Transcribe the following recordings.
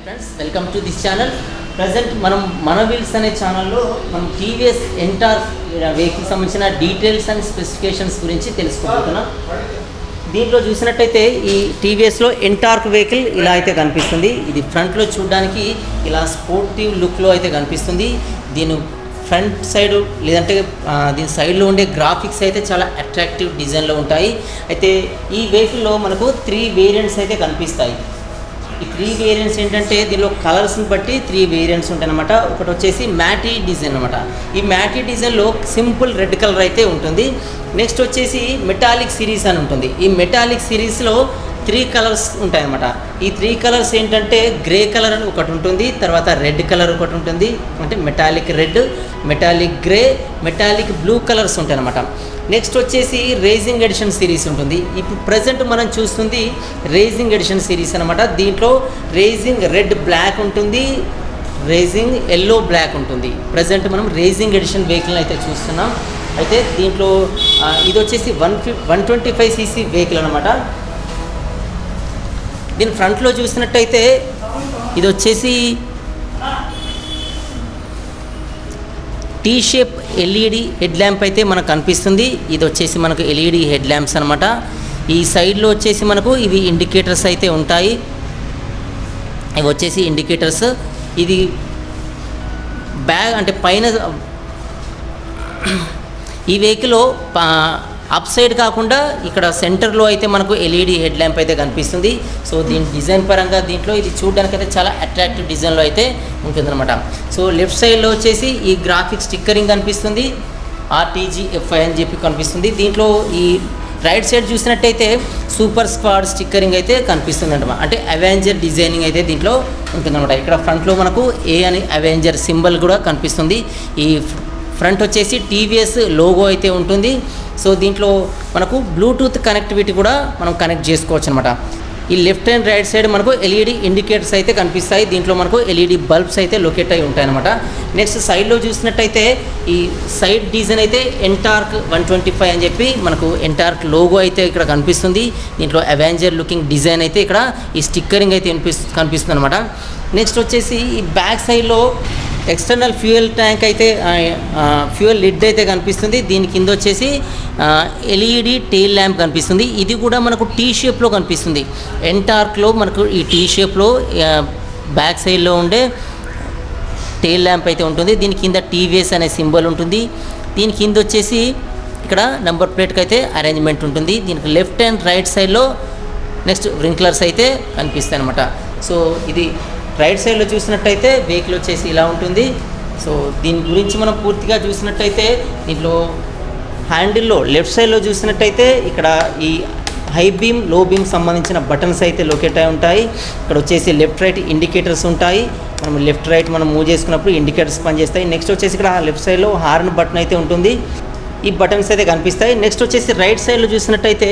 Friends, welcome to this channel. Present మనం మన wheels అనే ఛానల్లో మనం టీవీఎస్ ఎంటార్క్ వెహికల్ సంబంధించిన డీటెయిల్స్ అండ్ స్పెసిఫికేషన్స్ గురించి తెలుసుకుంటున్నాం. దీంట్లో చూసినట్టయితే ఈ టీవీఎస్లో ఎంటార్క్ వెహికల్ ఇలా అయితే కనిపిస్తుంది. ఇది ఫ్రంట్లో చూడడానికి ఇలా స్పోర్టివ్ లుక్లో అయితే కనిపిస్తుంది. దీని ఫ్రంట్ సైడ్ లేదంటే దీని సైడ్లో ఉండే గ్రాఫిక్స్ అయితే చాలా అట్రాక్టివ్ డిజైన్లో ఉంటాయి. అయితే ఈ వెహికల్లో మనకు 3 వేరియంట్స్ అయితే కనిపిస్తాయి. ఈ 3 వేరియంట్స్ ఏంటంటే దీనిలో కలర్స్ని బట్టి 3 వేరియంట్స్ ఉంటాయి అన్నమాట. ఒకటి వచ్చేసి మ్యాటీ డిజైన్ అనమాట. ఈ మ్యాటీ డిజైన్లో సింపుల్ రెడ్ కలర్ అయితే ఉంటుంది. నెక్స్ట్ వచ్చేసి మెటాలిక్ సిరీస్ అని ఉంటుంది. ఈ మెటాలిక్ సిరీస్లో 3 కలర్స్ ఉంటాయన్నమాట. ఈ 3 కలర్స్ ఏంటంటే గ్రే కలర్ అని ఒకటి ఉంటుంది, తర్వాత రెడ్ కలర్ ఒకటి ఉంటుంది, అంటే metallic red, metallic grey, metallic blue colours ఉంటాయి అన్నమాట. నెక్స్ట్ వచ్చేసి రేజింగ్ ఎడిషన్ సిరీస్ ఉంటుంది. ఇప్పుడు ప్రజెంట్ మనం చూస్తుంది రేజింగ్ ఎడిషన్ సిరీస్ అనమాట. దీంట్లో రేజింగ్ రెడ్ బ్లాక్ ఉంటుంది, రేజింగ్ ఎల్లో బ్లాక్ ఉంటుంది. ప్రజెంట్ మనం రేజింగ్ ఎడిషన్ వెహికల్ అయితే చూస్తున్నాం. అయితే దీంట్లో ఇది వచ్చేసి 125 cc వెహికల్ అనమాట. దీని ఫ్రంట్లో చూసినట్టయితే ఇది వచ్చేసి tea shape LED head lamp అయితే మనకు కనిపిస్తుంది. ఇది వచ్చేసి మనకు ఎల్ఈడి హెడ్ ల్యాంప్స్ అనమాట. ఈ సైడ్లో వచ్చేసి మనకు ఇవి ఇండికేటర్స్ అయితే ఉంటాయి. ఇవి వచ్చేసి ఇండికేటర్స్. ఇది బ్యాగ్ అంటే పైన ఈ వెహికల్లో అప్ సైడ్ కాకుండా ఇక్కడ సెంటర్లో అయితే మనకు ఎల్ఈడి హెడ్ ల్యాంప్ అయితే కనిపిస్తుంది. సో దీని డిజైన్ పరంగా దీంట్లో ఇది చూడడానికి అయితే చాలా అట్రాక్టివ్ డిజైన్లో అయితే ఉంటుందన్నమాట. సో లెఫ్ట్ సైడ్లో వచ్చేసి ఈ గ్రాఫిక్ స్టిక్కరింగ్ కనిపిస్తుంది, RTGFI అని చెప్పి కనిపిస్తుంది. దీంట్లో ఈ రైట్ సైడ్ చూసినట్టయితే సూపర్ స్క్వాడ్ స్టిక్కరింగ్ అయితే కనిపిస్తుంది అనమాట. అంటే అవెంజర్ డిజైనింగ్ అయితే దీంట్లో ఉంటుందన్నమాట. ఇక్కడ ఫ్రంట్లో మనకు A అని అవెంజర్ సింబల్ కూడా కనిపిస్తుంది. ఈ ఫ్రంట్ వచ్చేసి టీవీఎస్ లోగో అయితే ఉంటుంది. సో దీంట్లో మనకు బ్లూటూత్ కనెక్టివిటీ కూడా మనం కనెక్ట్ చేసుకోవచ్చు అనమాట. ఈ లెఫ్ట్ అండ్ రైట్ సైడ్ మనకు ఎల్ఈడి ఇండికేటర్స్ అయితే కనిపిస్తాయి. దీంట్లో మనకు ఎల్ఈడి బల్బ్స్ అయితే లొకేట్ అయి ఉంటాయి అనమాట. నెక్స్ట్ సైడ్లో చూసినట్టయితే ఈ సైడ్ డిజైన్ అయితే ఎంటార్క్ 125 అని చెప్పి మనకు ఎంటార్క్ లోగో అయితే ఇక్కడ కనిపిస్తుంది. దీంట్లో అవెంజర్ లుకింగ్ డిజైన్ అయితే ఇక్కడ ఈ స్టిక్కరింగ్ అయితే కనిపిస్తుంది అనమాట. నెక్స్ట్ వచ్చేసి ఈ బ్యాక్ సైడ్లో ఎక్స్టర్నల్ ఫ్యూయల్ ట్యాంక్ అయితే ఫ్యూయల్ లిడ్ అయితే కనిపిస్తుంది. దీని కింద వచ్చేసి ఎల్ఈడి టెయిల్ ల్యాంప్ కనిపిస్తుంది. ఇది కూడా మనకు టీ షేప్లో కనిపిస్తుంది. ఎంటార్క్లో మనకు ఈ టీ షేప్లో బ్యాక్ సైడ్లో ఉండే టెయిల్ ల్యాంప్ అయితే ఉంటుంది. దీని కింద టీవీఎస్ అనే సింబల్ ఉంటుంది. దీని కింద వచ్చేసి ఇక్కడ నెంబర్ ప్లేట్కి అయితే అరేంజ్మెంట్ ఉంటుంది. దీనికి లెఫ్ట్ అండ్ రైట్ సైడ్లో నెక్స్ట్ స్ప్రింక్లర్స్ అయితే కనిపిస్తాయి అనమాట. సో ఇది రైట్ సైడ్లో చూసినట్టయితే వెహికల్ వచ్చేసి ఇలా ఉంటుంది. సో దీని గురించి మనం పూర్తిగా చూసినట్టయితే దీంట్లో హ్యాండిల్లో లెఫ్ట్ సైడ్లో చూసినట్టయితే ఇక్కడ ఈ హై బీమ్ లో బీమ్ సంబంధించిన బటన్స్ అయితే లొకేట్ అయి ఉంటాయి. ఇక్కడ వచ్చేసి లెఫ్ట్ రైట్ ఇండికేటర్స్ ఉంటాయి. మనం లెఫ్ట్ రైట్ మనం మూవ్ చేసుకున్నప్పుడు ఇండికేటర్స్ పనిచేస్తాయి. నెక్స్ట్ వచ్చేసి ఇక్కడ లెఫ్ట్ సైడ్లో హార్న్ బటన్ అయితే ఉంటుంది. ఈ బటన్స్ అయితే కనిపిస్తాయి. నెక్స్ట్ వచ్చేసి రైట్ సైడ్లో చూసినట్టయితే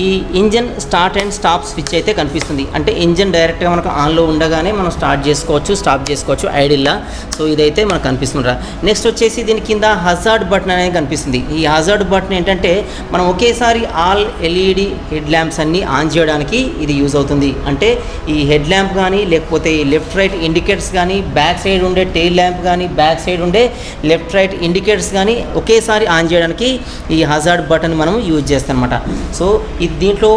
ఈ engine start and stop switch అయితే కనిపిస్తుంది. అంటే ఇంజన్ డైరెక్ట్గా మనకు ఆన్లో ఉండగానే మనం స్టార్ట్ చేసుకోవచ్చు, స్టాప్ చేసుకోవచ్చు ఐడిల్లా. సో ఇదైతే మనకు కనిపిస్తుంది. నెక్స్ట్ వచ్చేసి దీని కింద హజార్డ్ బటన్ అనేది కనిపిస్తుంది. ఈ హజార్డ్ బటన్ ఏంటంటే మనం ఒకేసారి ఆల్ ఎల్ఈడి హెడ్ ల్యాంప్స్ అన్నీ ఆన్ చేయడానికి ఇది యూజ్ అవుతుంది. అంటే ఈ హెడ్ ల్యాంప్ కానీ లేకపోతే ఈ లెఫ్ట్ రైట్ ఇండికేటర్స్ కానీ బ్యాక్ సైడ్ ఉండే టెయిల్ ల్యాంప్ కానీ బ్యాక్ సైడ్ ఉండే లెఫ్ట్ రైట్ ఇండికేటర్స్ కానీ ఒకేసారి ఆన్ చేయడానికి ఈ హజార్డ్ బటన్ మనం యూజ్ చేస్తాం అనమాట. సో ఇది దీంట్లో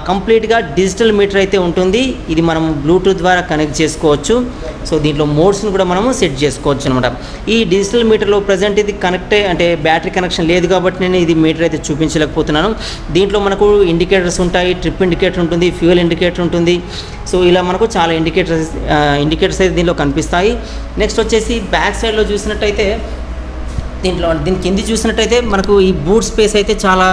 కంప్లీట్గా డిజిటల్ మీటర్ అయితే ఉంటుంది. ఇది మనం బ్లూటూత్ ద్వారా కనెక్ట్ చేసుకోవచ్చు. సో దీంట్లో మోడ్స్ని కూడా మనము సెట్ చేసుకోవచ్చు అనమాట. ఈ డిజిటల్ మీటర్లో ప్రజెంట్ ఇది అంటే బ్యాటరీ కనెక్షన్ లేదు కాబట్టి నేను ఇది మీటర్ అయితే చూపించలేకపోతున్నాను. దీంట్లో మనకు ఇండికేటర్స్ ఉంటాయి, ట్రిప్ ఇండికేటర్ ఉంటుంది, ఫ్యూయల్ ఇండికేటర్ ఉంటుంది. సో ఇలా మనకు చాలా ఇండికేటర్స్ అయితే దీంట్లో కనిపిస్తాయి. నెక్స్ట్ వచ్చేసి బ్యాక్ సైడ్లో చూసినట్టయితే దీని కింది చూసినట్టయితే మనకు ఈ బూట్ స్పేస్ అయితే చాలా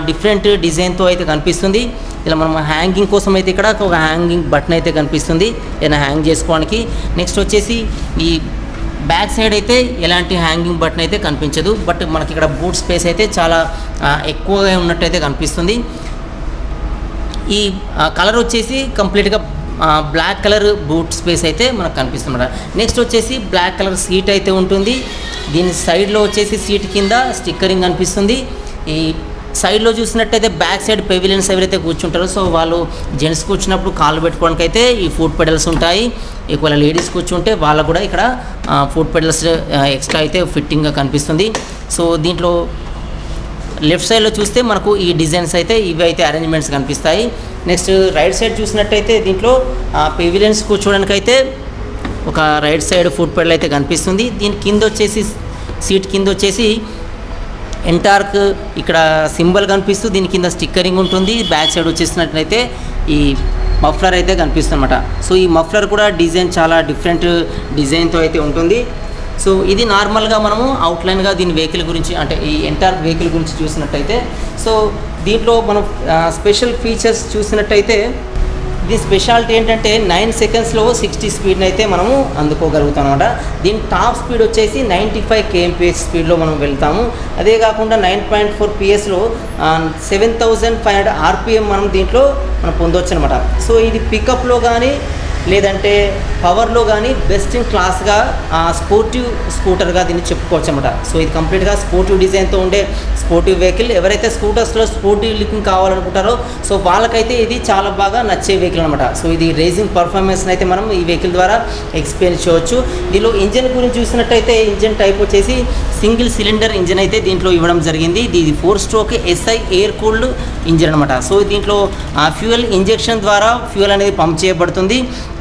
డిఫరెంట్ డిజైన్తో అయితే కనిపిస్తుంది. ఇలా మనం హ్యాంగింగ్ కోసం అయితే ఇక్కడ ఒక హ్యాంగింగ్ బటన్ అయితే కనిపిస్తుంది ఏదైనా హ్యాంగ్ చేసుకోవడానికి. నెక్స్ట్ వచ్చేసి ఈ బ్యాక్ సైడ్ అయితే ఎలాంటి హ్యాంగింగ్ బటన్ అయితే కనిపించదు. బట్ మనకి ఇక్కడ బూట్ స్పేస్ అయితే చాలా ఎక్కువగా ఉన్నట్టయితే కనిపిస్తుంది. ఈ కలర్ వచ్చేసి కంప్లీట్గా బ్లాక్ కలర్ బూట్ స్పేస్ అయితే మనకు కనిపిస్తుంది. నెక్స్ట్ వచ్చేసి బ్లాక్ కలర్ సీట్ అయితే ఉంటుంది. దీని సైడ్లో వచ్చేసి సీట్ కింద స్టిక్కరింగ్ కనిపిస్తుంది. ఈ సైడ్లో చూసినట్టయితే బ్యాక్ సైడ్ పెవిలియన్స్ ఎవరైతే కూర్చుంటారో సో వాళ్ళు జెంట్స్ కూర్చున్నప్పుడు కాళ్ళు పెట్టుకోవడానికి అయితే ఈ ఫుట్ పెడల్స్ ఉంటాయి. ఒకవేళ లేడీస్ కూర్చుంటే వాళ్ళకు కూడా ఇక్కడ ఫుట్ పెడల్స్ ఎక్స్ట్రా అయితే ఫిట్టింగ్గా కనిపిస్తుంది. సో దీంట్లో లెఫ్ట్ సైడ్లో చూస్తే మనకు ఈ డిజైన్స్ అయితే ఇవి అయితే అరేంజ్మెంట్స్ కనిపిస్తాయి. నెక్స్ట్ రైట్ సైడ్ చూసినట్టయితే దీంట్లో పెవిలియన్స్ కూర్చోవడానికి అయితే ఒక రైట్ సైడ్ ఫుట్ పెడల్ అయితే కనిపిస్తుంది. దీని కింద వచ్చేసి సీట్ కింద వచ్చేసి ఎంటార్క్ ఇక్కడ సింబల్ కనిపిస్తూ దీని కింద స్టిక్కరింగ్ ఉంటుంది. బ్యాక్ సైడ్ వచ్చేసినట్లయితే ఈ మఫ్లర్ అయితే కనిపిస్తుంది అనమాట. సో ఈ మఫ్లర్ కూడా డిజైన్ చాలా డిఫరెంట్ డిజైన్తో అయితే ఉంటుంది. సో ఇది నార్మల్గా మనము అవుట్లైన్గా దీని వెహికల్ గురించి అంటే ఈ ఎంటార్క్ వెహికల్ గురించి చూసినట్టయితే సో దీంట్లో మనం స్పెషల్ ఫీచర్స్ చూసినట్టయితే దీని స్పెషాలిటీ ఏంటంటే 9 సెకండ్స్లో 60 స్పీడ్ని అయితే మనము అందుకోగలుగుతాం అనమాట. దీని టాప్ స్పీడ్ వచ్చేసి 95 kmph స్పీడ్లో మనం వెళ్తాము. అదే కాకుండా 9.4 PSలో 7500 RPM మనం దీంట్లో మనం పొందవచ్చు అనమాట. సో ఇది పికప్లో కానీ లేదంటే పవర్లో కానీ బెస్ట్ ఇన్ క్లాస్గా స్పోర్టివ్ స్కూటర్గా దీన్ని చెప్పుకోవచ్చు అనమాట. సో ఇది కంప్లీట్గా స్పోర్టివ్ డిజైన్తో ఉండే స్పోర్టివ్ వెహికల్. ఎవరైతే స్కూటర్స్లో స్పోర్టివ్ లుకింగ్ కావాలనుకుంటారో సో వాళ్ళకైతే ఇది చాలా బాగా నచ్చే వెహికల్ అనమాట. సో ఇది రేసింగ్ పర్ఫార్మెన్స్ని అయితే మనం ఈ వెహికల్ ద్వారా ఎక్స్పీరియన్స్ చేయవచ్చు. దీనిలో ఇంజన్ గురించి చూసినట్టయితే ఇంజన్ టైప్ వచ్చేసి సింగిల్ సిలిండర్ ఇంజన్ అయితే దీంట్లో ఇవ్వడం జరిగింది. ఇది 4 stroke SI air cooled engine అనమాట. సో దీంట్లో ఫ్యూయల్ ఇంజెక్షన్ ద్వారా ఫ్యూయల్ అనేది పంప్ చేయబడుతుంది.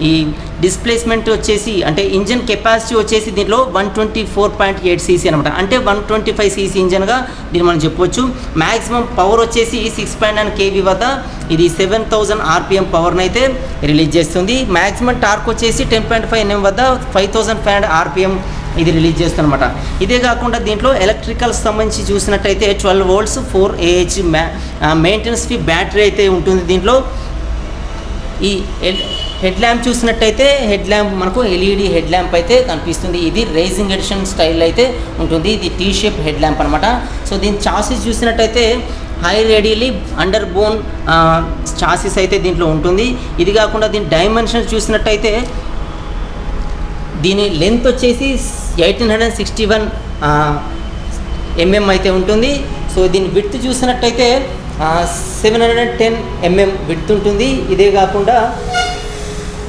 ఈ డిస్ప్లేస్మెంట్ వచ్చేసి అంటే ఇంజన్ కెపాసిటీ వచ్చేసి దీంట్లో 124.8 cc అనమాట. అంటే 125 cc ఇంజన్గా దీన్ని మనం చెప్పవచ్చు. మ్యాక్సిమం పవర్ వచ్చేసి 6.9 kV వద్ద ఇది 7000 RPM పవర్ని అయితే రిలీజ్ చేస్తుంది. మ్యాక్సిమం టార్క్ వచ్చేసి 10.5 Nm వద్ద 5500 RPM ఇది రిలీజ్ చేస్తుంది అనమాట. ఇదే కాకుండా దీంట్లో ఎలక్ట్రికల్స్ సంబంధించి చూసినట్టయితే 12 volts 4 Ah maintenance free battery అయితే ఉంటుంది దీంట్లో. ఈ హెడ్ ల్యాంప్ చూసినట్టయితే హెడ్ ల్యాంప్ మనకు LED హెడ్ ల్యాంప్ అయితే కనిపిస్తుంది. ఇది రేసింగ్ ఎడిషన్ స్టైల్ అయితే ఉంటుంది. ఇది T షేప్ హెడ్ ల్యాంప్ అనమాట. సో దీని చాసిస్ చూసినట్టయితే హై రేడియలీ అండర్ బోన్ చాసిస్ అయితే దీంట్లో ఉంటుంది. ఇది కాకుండా దీని డైమెన్షన్స్ చూసినట్టయితే దీని లెంత్ వచ్చేసి 1861 mm అయితే ఉంటుంది. సో దీని విడ్త్ చూసినట్టయితే 710 mm విడ్త్ ఉంటుంది. ఇదే కాకుండా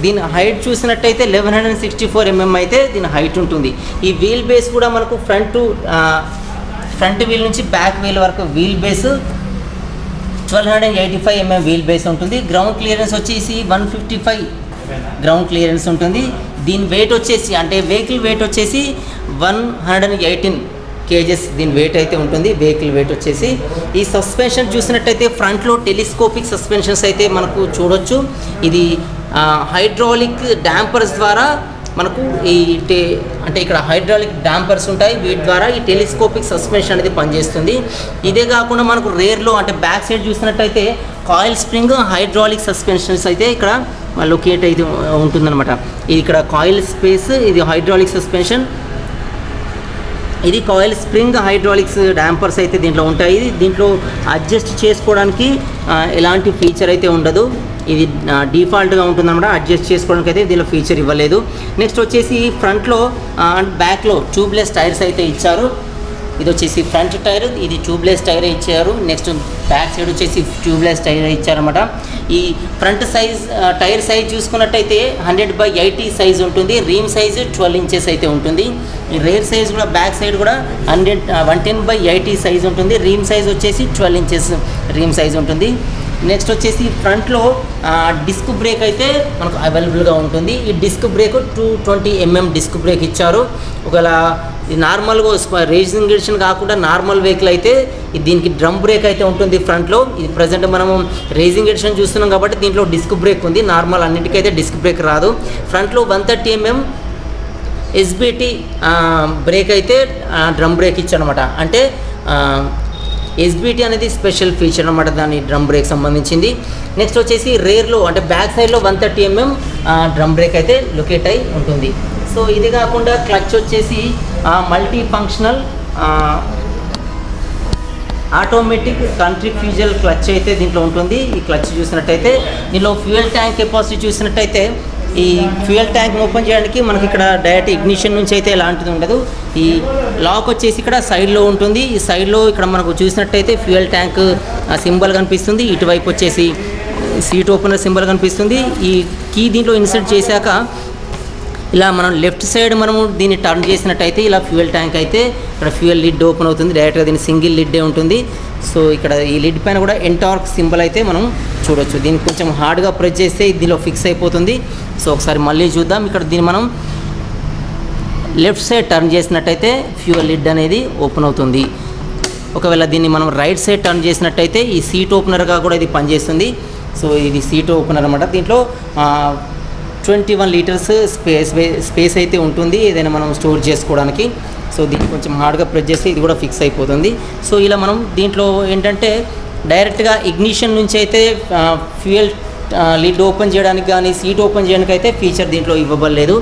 దీని హైట్ చూసినట్టయితే 1164 mm అయితే దీని హైట్ ఉంటుంది. ఈ వీల్ బేస్ కూడా మనకు ఫ్రంట్ వీల్ నుంచి బ్యాక్ వీల్ వరకు wheel base 1285 mm wheel base ఉంటుంది. గ్రౌండ్ క్లియరెన్స్ వచ్చేసి 155 గ్రౌండ్ క్లియరెన్స్ ఉంటుంది. దీని వెయిట్ వచ్చేసి అంటే వెహికల్ వెయిట్ వచ్చేసి 118 kgs దీని వెయిట్ అయితే ఉంటుంది వెహికల్ వెయిట్ వచ్చేసి. ఈ సస్పెన్షన్ చూసినట్టయితే ఫ్రంట్లో టెలిస్కోపిక్ సస్పెన్షన్స్ అయితే మనకు చూడొచ్చు. ఇది హైడ్రాలిక్ డాంపర్స్ ద్వారా మనకు అంటే ఇక్కడ హైడ్రాలిక్ డాంపర్స్ ఉంటాయి. వీటి ద్వారా ఈ టెలిస్కోపిక్ సస్పెన్షన్ అనేది పనిచేస్తుంది. ఇదే కాకుండా మనకు రేర్లో అంటే బ్యాక్ సైడ్ చూసినట్టయితే కాయిల్ స్ప్రింగ్ హైడ్రాలిక్ సస్పెన్షన్స్ అయితే ఇక్కడ లొకేట్ అయితే ఉంటుందన్నమాట. ఇది ఇక్కడ కాయిల్ స్పేస్ ఇది హైడ్రాలిక్ సస్పెన్షన్. ఇది కాయిల్ స్ప్రింగ్ హైడ్రాలిక్స్ డాంపర్స్ అయితే దీంట్లో ఉంటాయి. దీంట్లో అడ్జస్ట్ చేసుకోవడానికి ఎలాంటి ఫీచర్ అయితే ఉండదు. ఇది డిఫాల్ట్గా ఉంటుందన్నమాట. అడ్జస్ట్ చేసుకోవడానికి అయితే దీనిలో ఫీచర్ ఇవ్వలేదు. నెక్స్ట్ వచ్చేసి ఫ్రంట్లో అండ్ బ్యాక్లో ట్యూబ్లెస్ టైర్స్ అయితే ఇచ్చారు. ఇది వచ్చేసి ఫ్రంట్ టైర్, ఇది ట్యూబ్లెస్ టైర్ ఇచ్చారు. నెక్స్ట్ బ్యాక్ సైడ్ వచ్చేసి ట్యూబ్లెస్ టైర్ ఇచ్చారన్నమాట. ఈ ఫ్రంట్ సైజ్ టైర్ సైజ్ చూసుకున్నట్టయితే 100/80 సైజ్ ఉంటుంది. రీమ్ సైజ్ 12 inches అయితే ఉంటుంది. ఈ రేర్ సైజ్ కూడా బ్యాక్ సైడ్ కూడా 110/80 సైజ్ ఉంటుంది. రీమ్ సైజ్ వచ్చేసి 12 inches రీమ్ సైజ్ ఉంటుంది. నెక్స్ట్ వచ్చేసి ఫ్రంట్లో డిస్క్ బ్రేక్ అయితే మనకు అవైలబుల్గా ఉంటుంది. ఈ disc brake 220 mm disc brake ఇచ్చారు. ఒకవేళ ఇది నార్మల్గా రేసింగ్ ఎడిషన్ కాకుండా నార్మల్ వెహికల్ అయితే దీనికి డ్రమ్ బ్రేక్ అయితే ఉంటుంది ఫ్రంట్లో. ఇది ప్రజెంట్ మనము రేసింగ్ ఎడిషన్ చూస్తున్నాం కాబట్టి దీంట్లో డిస్క్ బ్రేక్ ఉంది. నార్మల్ అన్నిటికైతే డిస్క్ బ్రేక్ రాదు. ఫ్రంట్లో 130 mm SBT బ్రేక్ అయితే డ్రమ్ బ్రేక్ ఇచ్చారనమాట. అంటే SBT అనేది స్పెషల్ ఫీచర్ అనమాట దాని డ్రమ్ బ్రేక్ సంబంధించింది. నెక్స్ట్ వచ్చేసి రేర్లో అంటే బ్యాక్ సైడ్లో 130 mm డ్రమ్ బ్రేక్ అయితే లొకేట్ అయి ఉంటుంది. సో ఇది కాకుండా క్లచ్ వచ్చేసి మల్టీ ఫంక్షనల్ ఆటోమేటిక్ కంట్రిఫ్యూజల్ క్లచ్ అయితే దీంట్లో ఉంటుంది. ఈ క్లచ్ చూసినట్టయితే దీనిలో ఫ్యూయల్ ట్యాంక్ కెపాసిటీ చూసినట్టయితే ఈ ఫ్యూయల్ ట్యాంక్ ఓపెన్ చేయడానికి మనకి ఇక్కడ డైరెక్ట్ ఇగ్నిషన్ నుంచి అయితే ఎలాంటిది ఉండదు. ఈ లాక్ వచ్చేసి ఇక్కడ సైడ్లో ఉంటుంది. ఈ సైడ్లో ఇక్కడ మనకు చూసినట్టయితే ఫ్యూయల్ ట్యాంక్ సింబల్ కనిపిస్తుంది. ఇటువైపు వచ్చేసి సీట్ ఓపెనర్ సింబల్ కనిపిస్తుంది. ఈ కీ దీంట్లో ఇన్సర్ట్ చేశాక ఇలా మనం లెఫ్ట్ సైడ్ మనము దీన్ని టర్న్ చేసినట్టయితే ఇలా ఫ్యూయల్ ట్యాంక్ అయితే ఇక్కడ ఫ్యూయల్ లిడ్ ఓపెన్ అవుతుంది. డైరెక్ట్గా దీన్ని సింగిల్ లిడ్డే ఉంటుంది. సో ఇక్కడ ఈ లిడ్ పైన కూడా ఎంటార్క్ సింబల్ అయితే మనం చూడొచ్చు. దీన్ని కొంచెం హార్డ్గా ప్రెస్ చేస్తే దీనిలో ఫిక్స్ అయిపోతుంది. సో ఒకసారి మళ్ళీ చూద్దాం. ఇక్కడ దీన్ని మనం లెఫ్ట్ సైడ్ టర్న్ చేసినట్టయితే ఫ్యూయల్ లిడ్ అనేది ఓపెన్ అవుతుంది. ఒకవేళ దీన్ని మనం రైట్ సైడ్ టర్న్ చేసినట్టయితే ఈ సీట్ ఓపెనర్గా కూడా ఇది పనిచేస్తుంది. సో ఇది సీట్ ఓపెనర్ అనమాట. దీంట్లో 21 లీటర్స్ స్పేస్ అయితే ఉంటుంది ఏదైనా మనం స్టోర్ చేసుకోవడానికి. సో దీన్ని కొంచెం హార్డ్గా ప్రెస్ చేస్తే ఇది కూడా ఫిక్స్ అయిపోతుంది. సో ఇలా మనం దీంట్లో ఏంటంటే డైరెక్ట్గా ఇగ్నిషన్ నుంచి అయితే ఫ్యూయల్ లిడ్ ఓపెన్ చేయడానికి కానీ సీట్ ఓపెన్ చేయడానికి అయితే ఫీచర్ దీంట్లో ఇవ్వబడలేదు.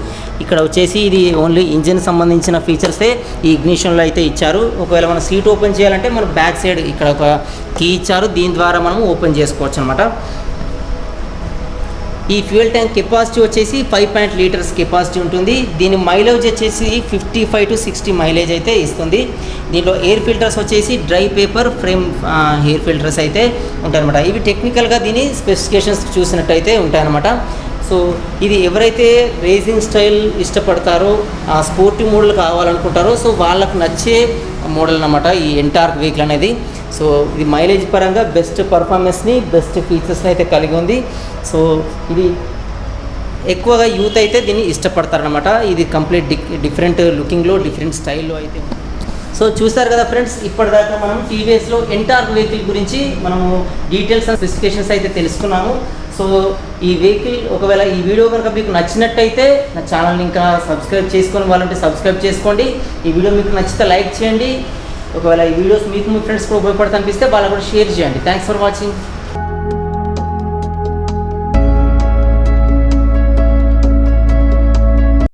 ఇక్కడ వచ్చేసి ఇది ఓన్లీ ఇంజిన్ సంబంధించిన ఫీచర్సే ఈ ఇగ్నిషన్లో అయితే ఇచ్చారు. ఒకవేళ మనం సీట్ ఓపెన్ చేయాలంటే మనం బ్యాక్ సైడ్ ఇక్కడ ఒక కీ ఇచ్చారు. దీని ద్వారా మనం ఓపెన్ చేసుకోవచ్చు అనమాట. ఈ ఫ్యూయల్ ట్యాంక్ కెపాసిటీ వచ్చేసి 5 లీటర్స్ కెపాసిటీ ఉంటుంది. దీని మైలేజ్ వచ్చేసి 55 to 60 మైలేజ్ అయితే ఇస్తుంది. దీంట్లో ఎయిర్ ఫిల్టర్స్ వచ్చేసి dry paper frame air filters అయితే ఉంటాయన్నమాట. ఇవి టెక్నికల్గా దీని స్పెసిఫికేషన్స్ చూసినట్టయితే ఉంటాయన్నమాట. సో ఇది ఎవరైతే రేసింగ్ స్టైల్ ఇష్టపడతారో స్పోర్టీ మోడల్ కావాలనుకుంటారో సో వాళ్ళకు నచ్చే మోడల్ అన్నమాట ఈ ఎంటార్క్ వెహికల్ అనేది. సో ఇది మైలేజ్ పరంగా బెస్ట్ పర్ఫార్మెన్స్ని బెస్ట్ ఫీచర్స్ని అయితే కలిగి ఉంది. సో ఇది ఎక్కువగా యూత్ అయితే దీన్ని ఇష్టపడతారనమాట. ఇది కంప్లీట్ డిఫరెంట్ లుకింగ్లో డిఫరెంట్ స్టైల్లో అయితే. సో చూసారు కదా ఫ్రెండ్స్, ఇప్పటిదాకా మనం టీవీఎస్లో ఎంటార్క్ వెహికల్ గురించి మనము డీటెయిల్స్ అండ్ స్పెసిఫికేషన్స్ అయితే తెలుసుకున్నాము. సో ఈ వెహికల్ ఒకవేళ ఈ వీడియో కనుక మీకు నచ్చినట్టయితే నా ఛానల్ని ఇంకా సబ్స్క్రైబ్ చేసుకొని వాళ్ళంటే సబ్స్క్రైబ్ చేసుకోండి. ఈ వీడియో మీకు నచ్చితే లైక్ చేయండి. ఒకవేళ ఈ వీడియోస్ మీకు మీ ఫ్రెండ్స్కి ఉపయోగపడుతుంది అనిపిస్తే వాళ్ళకు కూడా షేర్ చేయండి. Thanks for watching.